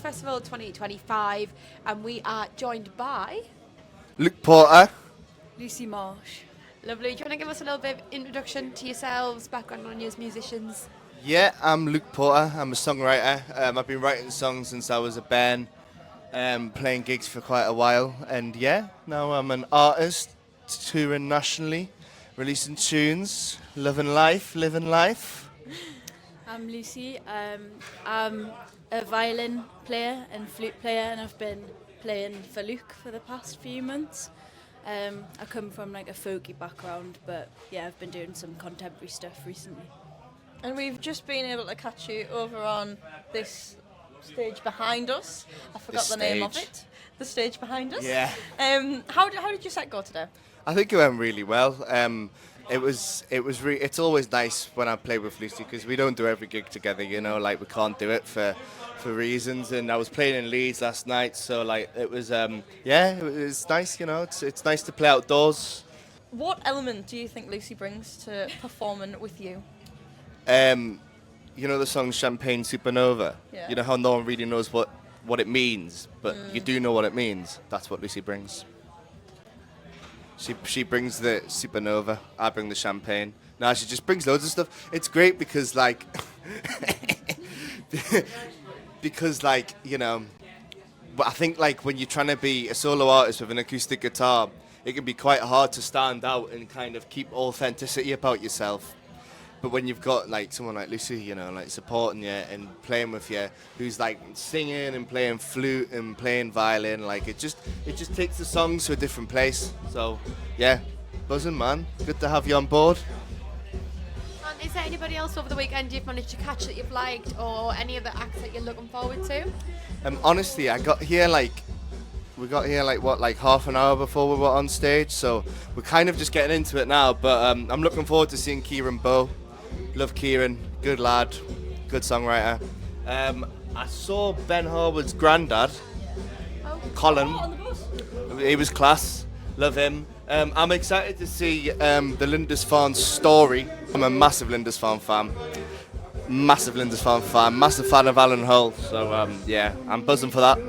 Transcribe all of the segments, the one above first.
Festival 2025, and we are joined by Luke Porter. Lucy Marsh. Lovely. Do you want to give us a little bit of introduction to yourselves, background on you as musicians? Yeah, I'm Luke Porter. I'm a songwriter. I've been writing songs since I was a band, playing gigs for quite a while. And yeah, now I'm an artist, touring nationally, releasing tunes, loving life, living life. I'm Lucy. I'm a violin player and flute player, and I've been playing for Luke for the past few months. I come from like a folky background, but yeah, I've been doing some contemporary stuff recently. And we've just been able to catch you over on this stage behind us. I forgot the name of it. The stage behind us. Yeah. How did your set go today? I think it went really well. It's always nice when I play with Lucy because we don't do every gig together, you know, like we can't do it for reasons. And I was playing in Leeds last night, so like it was it was nice, you know. It's nice to play outdoors. What element do you think Lucy brings to performing with you? You know the song Champagne Supernova? Yeah. You know how no one really knows what it means, but you do know what it means. That's what Lucy brings. She brings the supernova, I bring the champagne. Now she just brings loads of stuff. It's great because like you know, but I think like when you're trying to be a solo artist with an acoustic guitar, it can be quite hard to stand out and kind of keep authenticity about yourself. But when you've got like someone like Lucy, you know, like supporting you and playing with you, who's like singing and playing flute and playing violin, like it just takes the songs to a different place. So yeah, buzzing, man. Good to have you on board. And is there anybody else over the weekend you've managed to catch that you've liked, or any of the acts that you're looking forward to? Honestly, we got here like half an hour before we were on stage, so we're kind of just getting into it now. But I'm looking forward to seeing Kieran Bow. Love Kieran, good lad, good songwriter. I saw Ben Harwood's granddad, Colin. He was class, love him. I'm excited to see the Lindisfarne Story. I'm a massive Lindisfarne fan. Massive fan of Alan Hull. So yeah, I'm buzzing for that.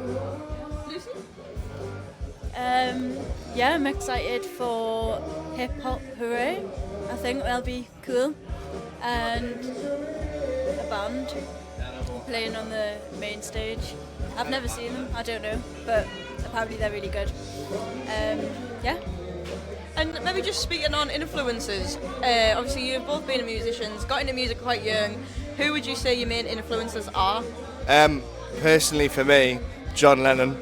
Yeah, I'm excited for Hip Hop Hooray. I think that'll be cool. And a band playing on the main stage. I've never seen them, I don't know, but apparently they're really good. Yeah. And maybe just speaking on influences, obviously you've both been musicians, got into music quite young. Who would you say your main influences are? Personally for me, John Lennon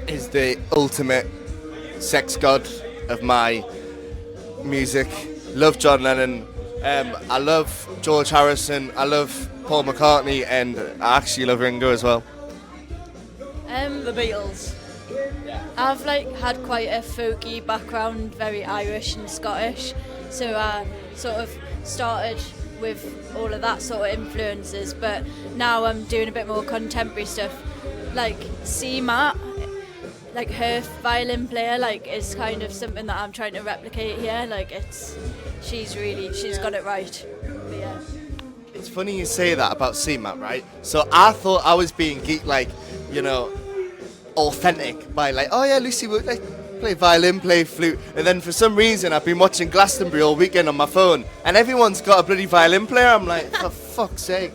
is the ultimate sex god of my music. Love John Lennon. I love George Harrison, I love Paul McCartney, and I actually love Ringo as well. The Beatles. I've like had quite a folky background, very Irish and Scottish, so I sort of started with all of that sort of influences, but now I'm doing a bit more contemporary stuff, like C-Matt, like her violin player, like is kind of something that I'm trying to replicate here. Like she's got it right. But yeah. It's funny you say that about C-Matt, right? So I thought I was being geek, like, you know, authentic by like, oh yeah, Lucy would like play violin, play flute, and then for some reason I've been watching Glastonbury all weekend on my phone, and everyone's got a bloody violin player. I'm like, for fuck's sake.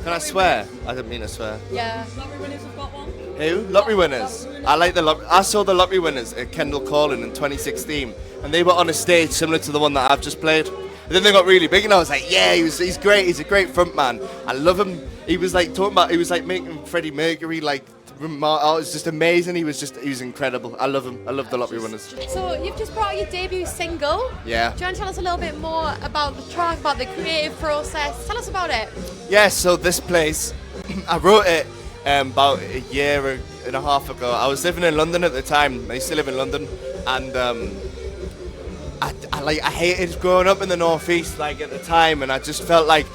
Can I swear? I didn't mean to swear. Yeah. Lottery winners have got one. Who? Lottery winners. I like I saw the lottery winners at Kendall Calling in 2016, and they were on a stage similar to the one that I've just played. And then they got really big, and I was like, yeah, he's great. He's a great front man. I love him. He was like making Freddie Mercury like. Oh, it was just amazing. He was incredible. I love him. I love the lottery winners. So you've just brought out your debut single. Yeah. Do you want to tell us a little bit more about the track, about the creative process? Tell us about it. Yeah, so this place, I wrote it about a year and a half ago. I was living in London at the time. I used to live in London, and I hated growing up in the northeast like at the time, and I just felt like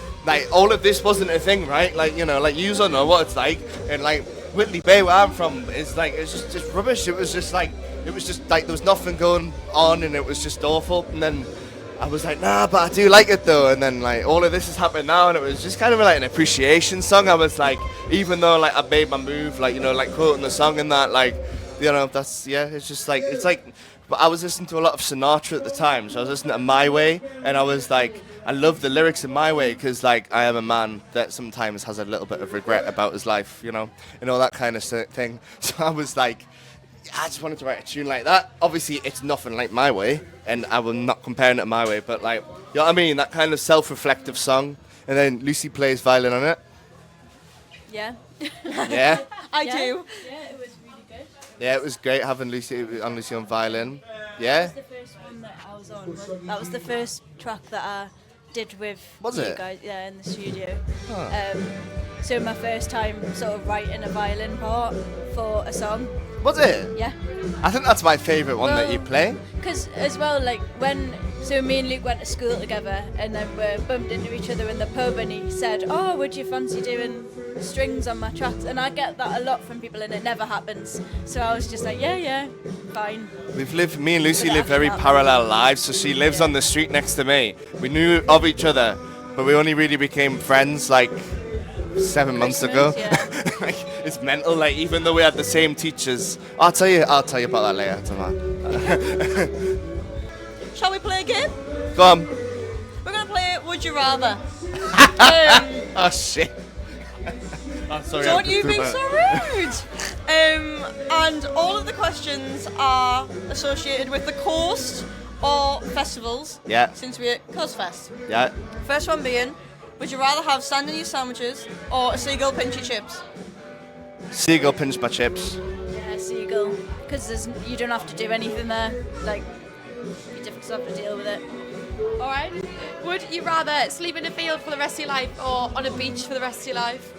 all of this wasn't a thing, right? Like, you know, like you don't know what it's like, and like Whitley Bay, where I'm from, is like it's just rubbish. It was just like there was nothing going on, and it was just awful. And then I was like, nah, but I do like it though. And then like all of this has happened now, and it was just kind of like an appreciation song. I was like, even though like I made my move, like, you know, like quoting the song and that, like, you know, that's, yeah, it's just like, it's like, but I was listening to a lot of Sinatra at the time, so I was listening to My Way, and I was like, I love the lyrics in My Way because like I am a man that sometimes has a little bit of regret about his life, you know, and all that kind of thing. So I was like, I just wanted to write a tune like that. Obviously, it's nothing like My Way, and I will not compare it to My Way, but like, you know what I mean? That kind of self-reflective song. And then Lucy plays violin on it. Yeah. Yeah? I Yeah. do. Yeah, it was really good. Yeah, it was great having Lucy on violin. Yeah? That was the first one that I was on. That was the first track that I did with Was you it? guys, yeah, in the studio. Huh. So my first time sort of writing a violin part for a song. Was it? Yeah. I think that's my favourite one that you play. Because as well, like so me and Luke went to school together, and then we bumped into each other in the pub, and he said, "Oh, would you fancy doing strings on my tracks?" And I get that a lot from people, and it never happens. So I was just like, yeah, fine. Me and Lucy Yeah, live very that- parallel lives. So she lives on the street next to me. We knew of each other, but we only really became friends like 7 months ago. Christmas, yeah. Like, it's mental. Like, even though we had the same teachers, I'll tell you about that later. Shall we play a game? Go on. We're going to play Would You Rather. Oh shit. Oh, sorry. Don't you be so rude. And all of the questions are associated with the coast or festivals. Yeah. Since we're at Coastfest. Yeah. First one being, would you rather have sand in your sandwiches or a seagull pinch your chips? Seagull pinched my chips. Yeah, seagull. Because you don't have to do anything there. Like, you just have to deal with it. All right. Would you rather sleep in a field for the rest of your life or on a beach for the rest of your life?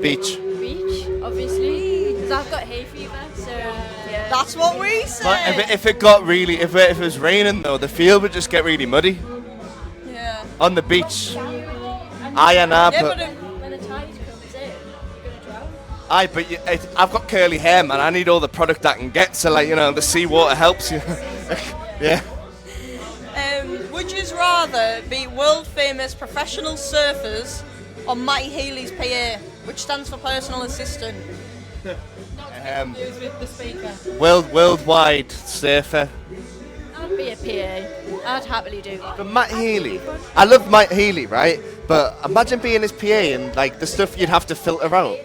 Beach. Beach, obviously. Because I've got hay fever, so yeah. That's what we But said. if it got really, if it was raining though, the field would just get really muddy. Yeah. On the beach. Aye and I, Yeah, but but When the tide comes in, you're going to drown. aye, but I've got curly hair, man. I need all the product I can get, so like, you know, the seawater helps you. Yeah. would you rather be world famous professional surfers or Matty Healy's PA, which stands for personal assistant? Um, With the speaker. worldwide surfer. I'd be a PA. I'd happily do that. But Matt Healy, I love Matt Healy, right? But imagine being his PA and like the stuff you'd have to filter out.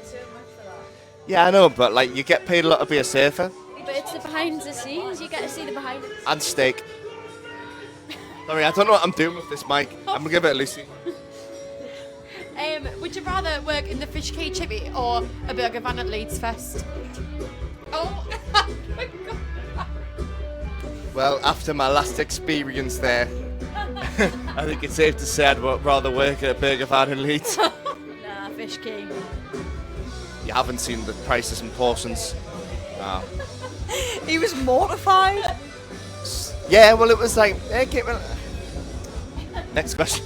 Yeah, I know, but like you get paid a lot to be a surfer. But it's the behind the scenes. You get to see the behind the scenes. And steak. Sorry, I don't know what I'm doing with this mic. I'm gonna give it a Lucy. Would you rather work in the Fish Key Chippy or a burger van at Leeds Fest? Oh my god. Well, after my last experience there, I think it's safe to say I'd rather work at a burger van in Leeds. Nah, Fish Key. You haven't seen the prices and portions. No. He was mortified. Yeah, well, it was like, hey, next question.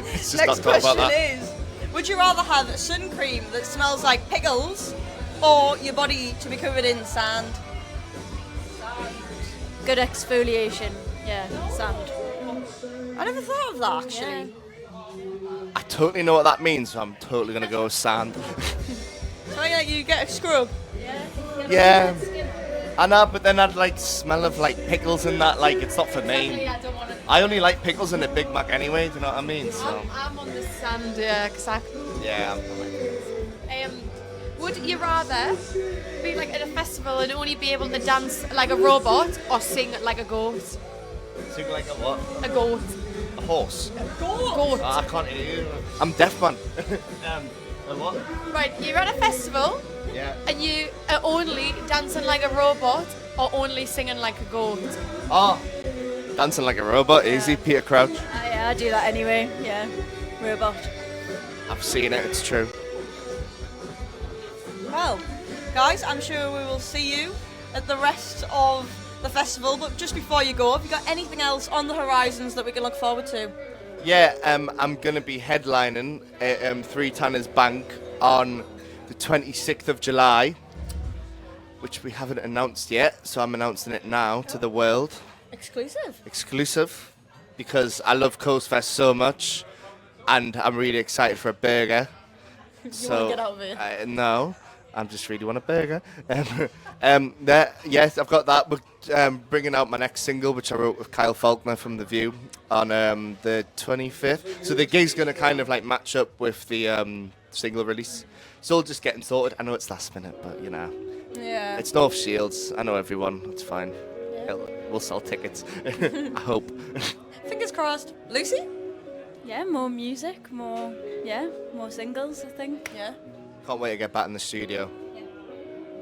Let's just Next not talk about question that. is, would you rather have sun cream that smells like pickles or your body to be covered in sand? Good exfoliation. Yeah, sand. I never thought of that actually. I totally know what that means, so I'm totally gonna go with sand. So yeah, you get a scrub. Yeah. I know, but then I'd like smell of like pickles and that. Like it's not for me. I don't want to. I only like pickles in a Big Mac anyway. Do you know what I mean? So I'm on the sand, yeah, because yeah. would you rather be like at a festival and only be able to dance like a robot or sing like a goat? Sing like a what? A goat. A horse. Goat. Oh, I can't hear you. I'm deaf, man. A what? Right, you're at a festival Yeah. and you are only dancing like a robot or only singing like a goat. Oh. Dancing like a robot, easy, Peter Crouch. Yeah, I do that anyway. Yeah, robot. I've seen it, it's true. Well, guys, I'm sure we will see you at the rest of the festival. But just before you go, have you got anything else on the horizons that we can look forward to? Yeah, I'm going to be headlining Three Tanners Bank on the 26th of July, which we haven't announced yet, so I'm announcing it now to the world. Exclusive. Exclusive. because I love Coastfest so much, and I'm really excited for a burger. wanna get out of it? No, I just really want a burger. Yes, I've got that. We're bringing out my next single, which I wrote with Kyle Faulkner from The View, on the 25th. So the gig's going to kind of like match up with the single release. It's all just getting sorted. I know it's last minute, but you know. Yeah. It's North Shields. I know everyone. It's fine. We'll sell tickets. I hope. Fingers crossed. Lucy? Yeah, more music, more singles, I think. Yeah. Can't wait to get back in the studio.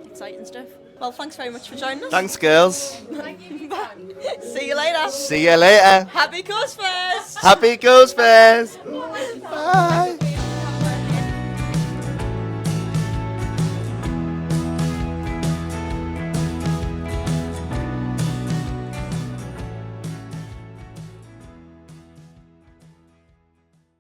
Exciting stuff. Well, thanks very much for joining us. Thanks, girls. See you later. See you later. Happy Coastfest! Happy Coastfest. Bye.